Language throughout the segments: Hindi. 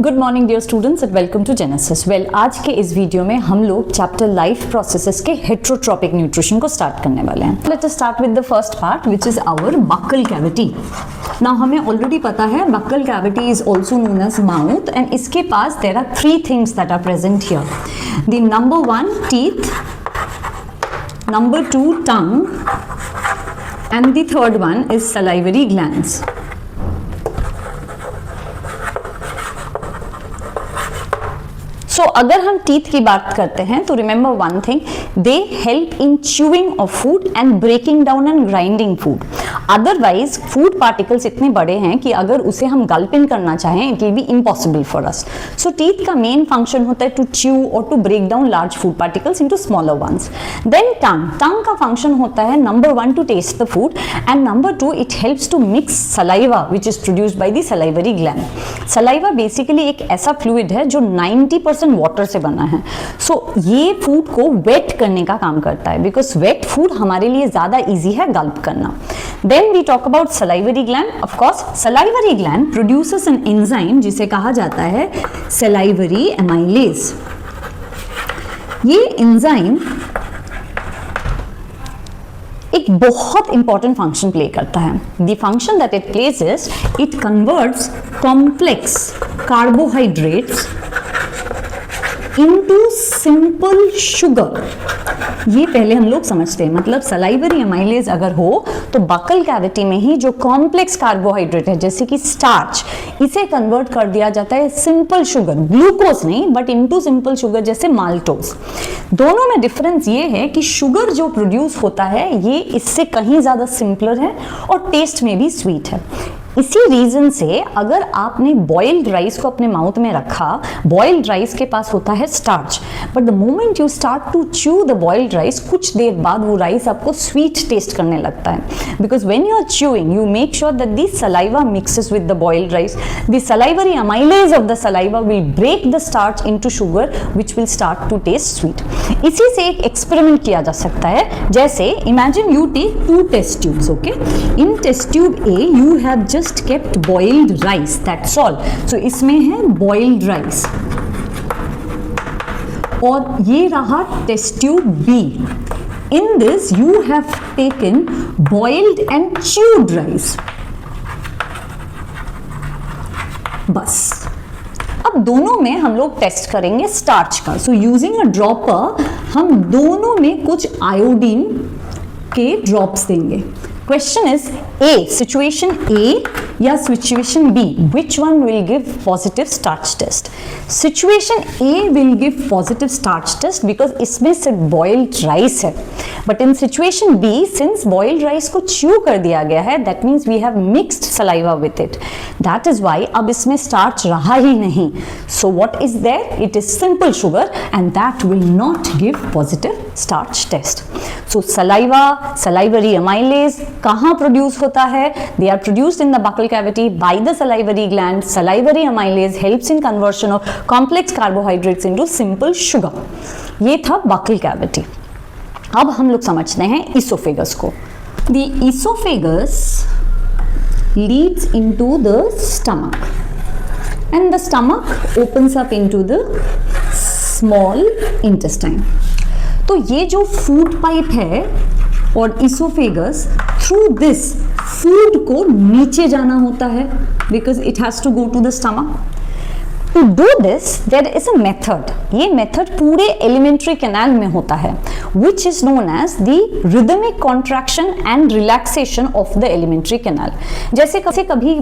Good morning dear students and welcome to Genesis. Well, आज के इस वीडियो में हम लोग चैप्टर लाइफ प्रोसेसेस के हेटेरोट्रॉपिक न्यूट्रिशन को स्टार्ट करने वाले हैं। Let us start with the first part which is our buccal cavity. Now हमें ऑलरेडी पता है buccal cavity is also known as mouth and इसके पास there are three things that are present here. The number one teeth, number two tongue and the third one is salivary glands. So अगर हम टीथ की बात करते हैं तो remember one thing, they help in chewing of food and breaking down and grinding food. Otherwise food particles इतने बड़े हैं कि अगर उसे हम गल्प इन करना चाहें it will be impossible for us. So teeth का मेन फंक्शन होता है टू च्यू और to break down large food particles into smaller ones. Then tongue का फंक्शन होता है number one to taste the food and number two it helps to mix saliva which is produced by the salivary gland. Saliva basically एक ऐसा फ्लूइड है जो 90% वाटर से बना है। सो ये फूड को वेट करने का काम करता है बिकॉज वेट फूड हमारे लिए ज्यादा इजी है गल्प करना। Then we talk about salivary gland. Of course salivary gland produces an enzyme जिसे कहा जाता है सलाइवरी एमाइलेज। ये एंजाइम एक बहुत इंपॉर्टेंट फंक्शन प्ले करता है। The function that it plays is it converts complex carbohydrates into simple sugar. ये पहले हम लोग समझते हैं, मतलब सलाइवरी एमाइलेज अगर हो तो बक्कल कैविटी में ही जो कॉम्प्लेक्स कार्बोहाइड्रेट है जैसे कि स्टार्च, इसे कन्वर्ट कर दिया जाता है सिंपल शुगर, ग्लूकोज नहीं बट इनटू सिंपल शुगर जैसे माल्टोज। दोनों में डिफरेंस ये है कि शुगर जो प्रोड्यूस होता है ये इससे कहीं ज्यादा सिंपलर है और टेस्ट में भी स्वीट है। इसी रीजन से अगर आपने बॉइल्ड राइस को अपने माउथ में रखा, बॉइल्ड राइस के पास होता है starch, but the moment you start to chew the boiled rice, कुछ देर बाद वो राइस आपको स्वीट टेस्ट करने लगता है because when you are chewing you make sure that the saliva mixes with the boiled rice. The salivary amylase of the saliva will break the starch into sugar which will start to taste sweet. इसी से एक एक्सपेरिमेंट किया जा सकता है, जैसे imagine you take two test tubes, okay. In test tube A you have just kept boiled rice, that's all. So इसमें है boiled rice और ये रहा test tube B. In this you have taken boiled and chewed rice. बस अब दोनों में हम लोग टेस्ट करेंगे स्टार्च का। सो यूजिंग अ ड्रॉपर हम दोनों में कुछ आयोडीन के ड्रॉप्स देंगे। Question is A, situation A या situation B, which one will give positive starch test? Situation A will give positive starch test because इसमें सिर्फ boiled rice है, but in situation B since boiled rice को chew कर दिया गया है that means we have mixed saliva with it, that is why अब इसमें starch रहा ही नहीं। So what is there? It is simple sugar and that will not give positive starch test. So saliva, salivary amylase कहाँ प्रोड्यूस होता है? They are produced in the buccal cavity by the salivary gland. Salivary amylase helps in conversion of complex carbohydrates into simple sugar. ये था buccal cavity. अब हम लोग समझते हैं esophagus को। The esophagus leads into the stomach and the stomach opens up into the small intestine. तो ये जो फूड पाइप है और इसोफेगस, थ्रू दिस फूड को नीचे जाना होता है because it has to go to the stomach. To do this there is a method. ये मेथड पूरे एलिमेंट्री कैनाल में होता है which is known as the rhythmic contraction and relaxation of the alimentary canal. जैसे कभी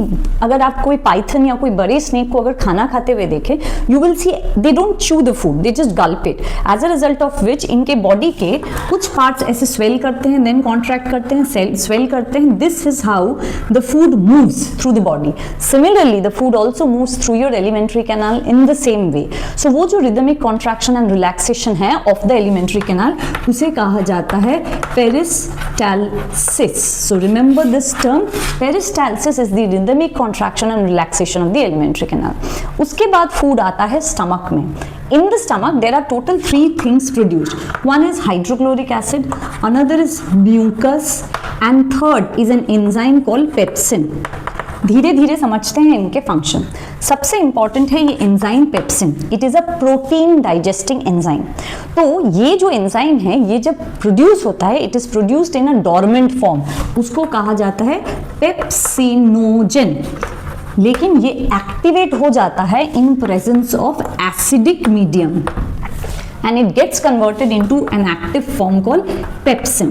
अगर आप कोई पाइथन या कोई बड़े स्नेक को अगर खाना खाते हुए देखें, you will see they don't chew the food, they just gulp it. As a result of which इनके बॉडी के कुछ पार्ट्स ऐसे स्वेल करते हैं, then contract करते हैं, स्वेल करते हैं. This is how the food moves through the body. Similarly, the food also moves through your alimentary canal in the same way. So वो जो rhythmic contraction and relaxation है of the alimentary canal उसे कहा जाता है peristalsis. So remember this term, peristalsis is the rhythmic contraction and relaxation of the alimentary canal. उसके बाद फूड आता है स्टमक में। In the stomach there are total 3 things produced. One is hydrochloric acid, another is mucus and third is an enzyme called pepsin. धीरे धीरे समझते हैं इनके फंक्शन। सबसे इंपॉर्टेंट है ये enzyme pepsin, it is a protein digesting enzyme. तो ये जो एंजाइम है ये जब प्रोड्यूस होता है, it is produced in a dormant form, उसको कहा जाता है पेप्सिनोजन। लेकिन ये एक्टिवेट हो जाता है in presence of acidic medium and it gets converted into an active form called pepsin।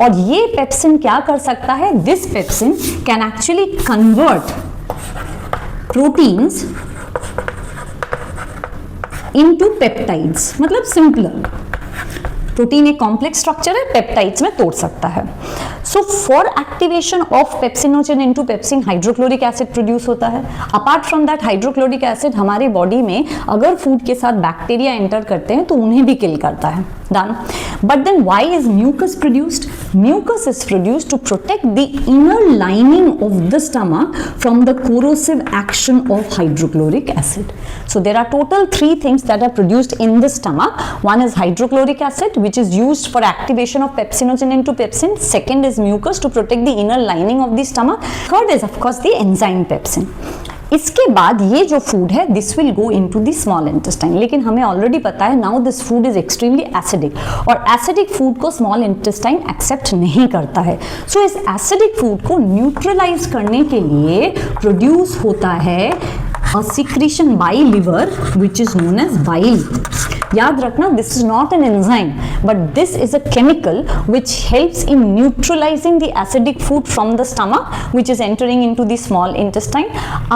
और ये पेप्सिन क्या कर सकता है, this pepsin can actually convert proteins into peptides। मतलब सिंपलर, प्रोटीन एक कॉम्प्लेक्स स्ट्रक्चर है, पेप्टाइड्स में तोड़ सकता है। So for activation of pepsinogen into pepsin hydrochloric acid produce होता है। Apart from that hydrochloric acid हमारे बॉडी में अगर फूड के साथ बैक्टीरिया एंटर करते हैं तो उन्हें भी किल करता है। Done. But then why is mucus produced? Mucus is produced to protect the inner lining of the stomach from the corrosive action of hydrochloric acid. So there are total 3 things that are produced in the stomach. One is hydrochloric acid, which is used for activation of pepsinogen into pepsin. Second is mucus to protect the inner lining of the stomach. Third is of course the enzyme pepsin. इसके बाद ये जो फूड है this will go into the small intestine. लेकिन हमें ऑलरेडी पता है now this food is extremely acidic, और एसिडिक फूड को स्मॉल इंटेस्टाइन एक्सेप्ट नहीं करता है। सो इस एसिडिक फूड को न्यूट्रलाइज करने के लिए प्रोड्यूस होता है a secretion by liver which is known as bile। याद रखना, this is not an enzyme but this is a chemical which helps in neutralizing the acidic food from the stomach which is entering into the small intestine।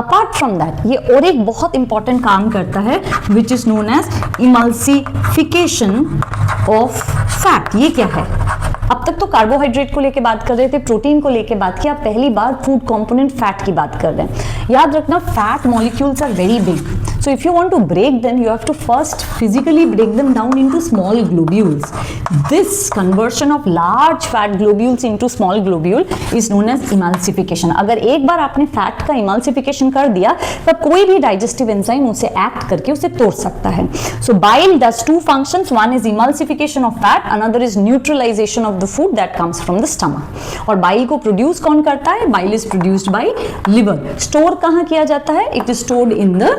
apart from that ये और एक बहुत important काम करता है which is known as emulsification of fat। ये क्या है? अब तक तो कार्बोहाइड्रेट को लेके बात कर रहे थे, प्रोटीन को लेके बात किया, पहली बार फूड कंपोनेंट फैट की बात कर रहे हैं। याद रखना fat molecules are very big, so if you want to break them you have to first physically break them down into small globules। this conversion of large fat globules into small globule is known as emulsification। अगर एक बार आपने फैट का emulsification कर दिया तब कोई भी डाइजेस्टिव एंजाइम उसे एक्ट करके उसे तोड़ सकता है। so bile does 2 functions, one is emulsification of fat, another is neutralization of the food that comes from the stomach। और bile को प्रोड्यूस कौन करता है? bile is produced by liver। स्टोर कहाँ किया जाता है? it is stored in the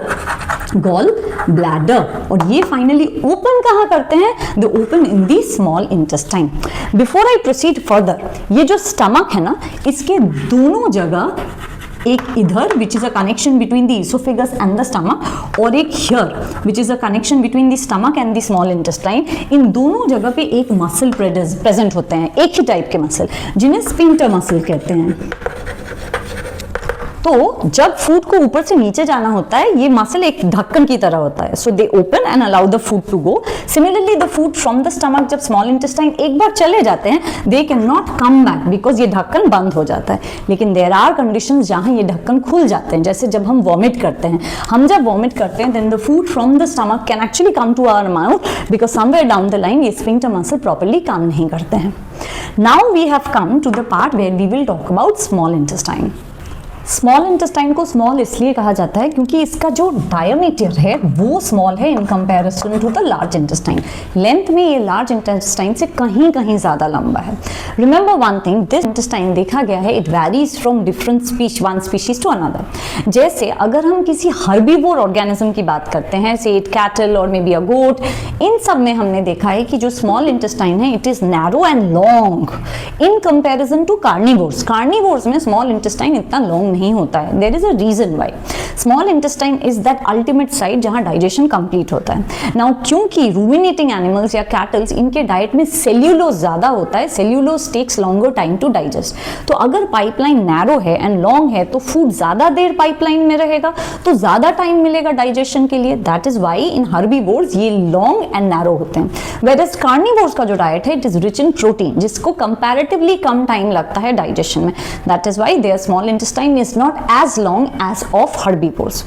gall bladder. और ये फाइनली ओपन कहाँ करते हैं? The open in the small intestine. Before I proceed further, ये जो स्टमक है ना, इसके दोनों जगह, एक इधर which is a connection between the oesophagus and the stomach, और एक here which is a connection between the stomach and the small intestine, इन दोनों जगह पे एक मसल प्रेजेंट होते हैं, एक ही टाइप के मसल, जिन्हें स्फिंक्टर मसल कहते हैं। तो जब फूड को ऊपर से नीचे जाना होता है ये मसल एक ढक्कन की तरह होता है। So they open and allow the food to go. Similarly the food from the stomach जब स्मॉल इंटेस्टाइन एक बार चले जाते हैं they can not come back because ये ढक्कन बंद हो जाता है। लेकिन देयर आर कंडीशंस जहां ये ढक्कन खुल जाते हैं, जैसे जब हम वॉमिट करते हैं। हम जब वॉमिट करते हैं then the food from the stomach can actually come to our mouth because somewhere down the line ये स्फिंक्टर मसल प्रॉपर्ली काम नहीं करते हैं। Now we have come to the part where we will talk about small intestine. Small intestine को स्मॉल इसलिए कहा जाता है क्योंकि इसका जो डायमीटर है वो स्मॉल है in comparison to the large intestine. Length में ये लार्ज इंटेस्टाइन से कहीं कहीं ज़्यादा लंबा है। Remember one thing, this intestine देखा गया है it varies from different one species to another. जैसे अगर हम किसी हर्बीवोर ऑर्गेनिज्म की बात करते हैं, से इट कैटल और मे बी अ गोट, इन सब में हमने देखा है कि जो स्मॉल इंटेस्टाइन है it is narrow and long in comparison to carnivores. Carnivores में स्मॉल इंटेस्टाइन इतना लॉन्ग नहीं होता है। There is a reason why. Small intestine is that ultimate site जहां डाइजेशन कंप्लीट होता है। नाउ क्योंकि रूमिनेटिंग एनिमल्स या कैटल्स इनके डाइट में सेल्यूलोज ज्यादा होता है, cellulose takes longer time to digest. तो अगर पाइपलाइन नैरो है एंड लॉन्ग है तो फूड ज्यादा देर पाइपलाइन में रहेगा तो ज्यादा टाइम मिलेगा डाइजेशन के लिए। That is why in herbivores ये लॉन्ग एंड नैरो होते हैं। वेयरएज कार्निवोर्स का जो डाइट है it is rich in protein जिसको कंपैरेटिवली कम टाइम लगता है डाइजेशन में। That is why their small intestine is not as long as of herbivores.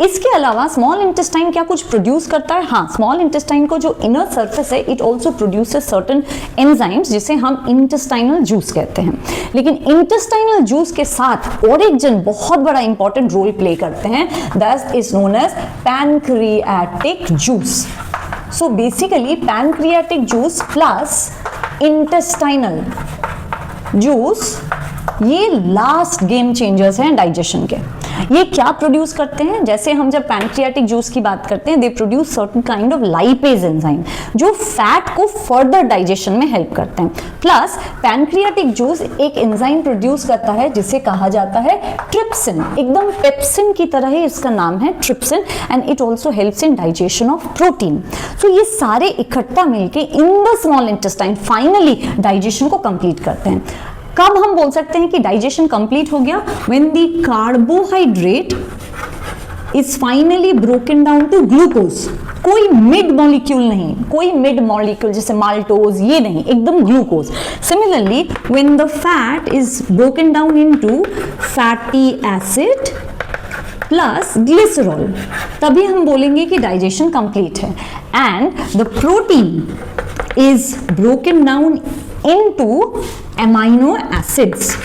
इसके अलावा स्मॉल इंटेस्टाइन क्या कुछ प्रोड्यूस करता है? हाँ, स्मॉल इंटेस्टाइन को जो इनर सरफेस है it also produces certain enzymes जिसे हम इंटेस्टाइनल जूस कहते हैं। लेकिन इंटेस्टाइनल जूस के साथ और एक जन बहुत बड़ा इंपॉर्टेंट रोल प्ले करते हैं, that is known as pancreatic juice. So basically pancreatic juice plus intestinal juice ये लास्ट गेम चेंजर्स हैं डाइजेशन के। ये क्या प्रोड्यूस करते हैं? जैसे हम जब पैनक्रियाटिक जूस की बात करते हैं, they produce certain kind of lipase enzyme जो फैट को फर्दर डाइजेशन में हेल्प करते हैं। प्लस पैनक्रियाटिक जूस एक एंजाइम प्रोड्यूस करता है जिसे कहा जाता है ट्रिप्सिन, एकदम पेप्सिन की तरह ही इसका नाम है trypsin, and it also helps in digestion of protein. तो ये सारे इकट्ठा मिलके इन the small intestine finally digestion को कंप्लीट करते हैं। कब हम बोल सकते हैं कि डाइजेशन कंप्लीट हो गया? When the carbohydrate is finally broken down to glucose. कोई मिड मॉलिक्यूल नहीं, कोई मिड मॉलिक्यूल जैसे माल्टोज, ये नहीं, एकदम glucose. Similarly when the fat is broken down into fatty acid plus glycerol, तभी हम बोलेंगे कि डाइजेशन कंप्लीट है। And the protein is broken down into amino acids.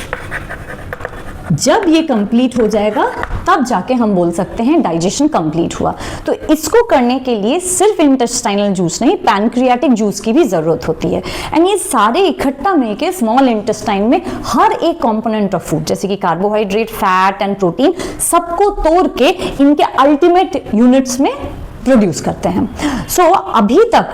जब ये कंप्लीट हो जाएगा तब जाके हम बोल सकते हैं डाइजेशन कंप्लीट हुआ। तो इसको करने के लिए सिर्फ इंटेस्टाइनल जूस नहीं, पैनक्रियाटिक जूस की भी जरूरत होती है। एंड ये सारे इकट्ठा मिलके स्मॉल इंटेस्टाइन में हर एक कंपोनेंट ऑफ फूड जैसे कि कार्बोहाइड्रेट, फैट एंड प्रोटीन सबको तोड़ के इनके अल्टीमेट यूनिट्स में प्रोड्यूस करते हैं। सो अभी तक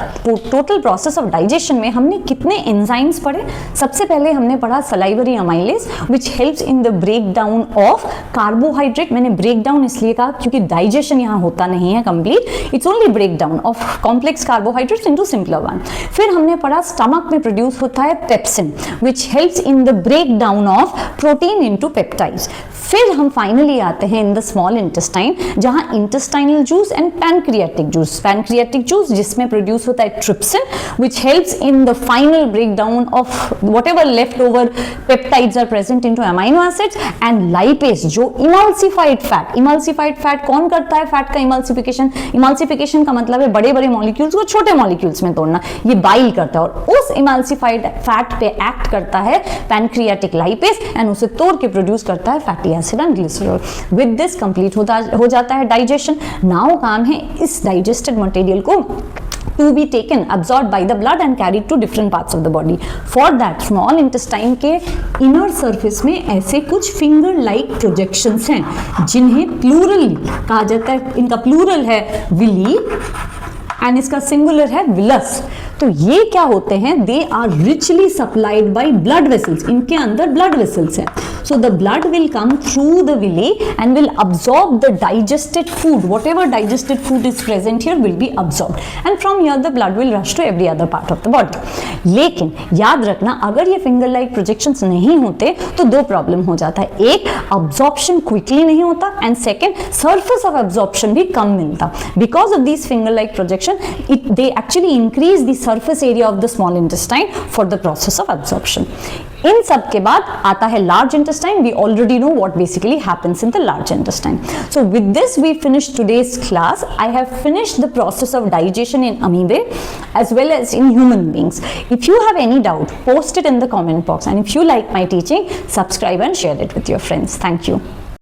टोटल प्रोसेस ऑफ डाइजेशन में हमने कितने एंजाइम्स पढ़े? सबसे पहले हमने पढ़ा salivary amylase which helps in the break down of carbohydrate. मैंने ब्रेक डाउन इसलिए कहा क्योंकि डाइजेशन यहाँ होता नहीं है complete, it's only break down of complex carbohydrates into simpler one. फिर हमने पढ़ा स्टमक में प्रोड्यूस होता है pepsin which helps in the break down of protein into peptides. फिर हम फाइनली आते हैं इन द स्मॉल इंटेस्टाइन जहां intestinal juice and pancreatic juice. Pancreatic juice जिसमें प्रोड्यूस होता है trypsin which helps in the final break down of whatever left over peptides are present into amino acids, and lipase जो इमल्सिफाइड फैट। इमल्सिफाइड फैट कौन करता है? फैट का इमल्सिफिकेशन। इमल्सिफिकेशन का मतलब है बड़े बड़े मॉलिक्यूल्स को छोटे मॉलिक्यूल्स में तोड़ना, ये बाइल करता है और उस इमल्सिफाइड फैट पे एक्ट करता है पैनक्रियाटिक लाइपेज एंड उसे तोड़ के प्रोड्यूस करता है fatty acid and glycerol. With this complete हो जाता है डाइजेशन। नाउ काम है इस डाइजेस्टेड मटेरियल को to be taken, absorbed by the blood and carried to different parts of the body. For that, small intestine के inner surface में ऐसे कुछ finger like projections हैं जिन्हें plural कहा जाता है। इनका plural है villi and इसका singular है villus। तो ये क्या होते हैं? They are richly supplied by blood vessels. इनके अंदर ब्लड वेसल्स हैं। So the blood will come through the villi and will absorb the digested food. Whatever digested food is present here will be absorb and from here the blood will rush to every other part of the body. लेकिन याद रखना, अगर ये फिंगर लाइक प्रोजेक्शंस नहीं होते तो दो प्रॉब्लम हो जाता है। एक, अब्सॉर्प्शन क्विकली नहीं होता, and second, surface of absorption भी कम मिलता। Because of this finger like projection they actually increase the surface area of the small intestine for the process of absorption. इन सब के बाद आता है large intestine. We already know what basically happens in the large intestine. So with this we finish today's class. I have finished the process of digestion in amoeba as well as in human beings. If you have any doubt, post it in the comment box, and if you like my teaching, subscribe and share it with your friends. Thank you.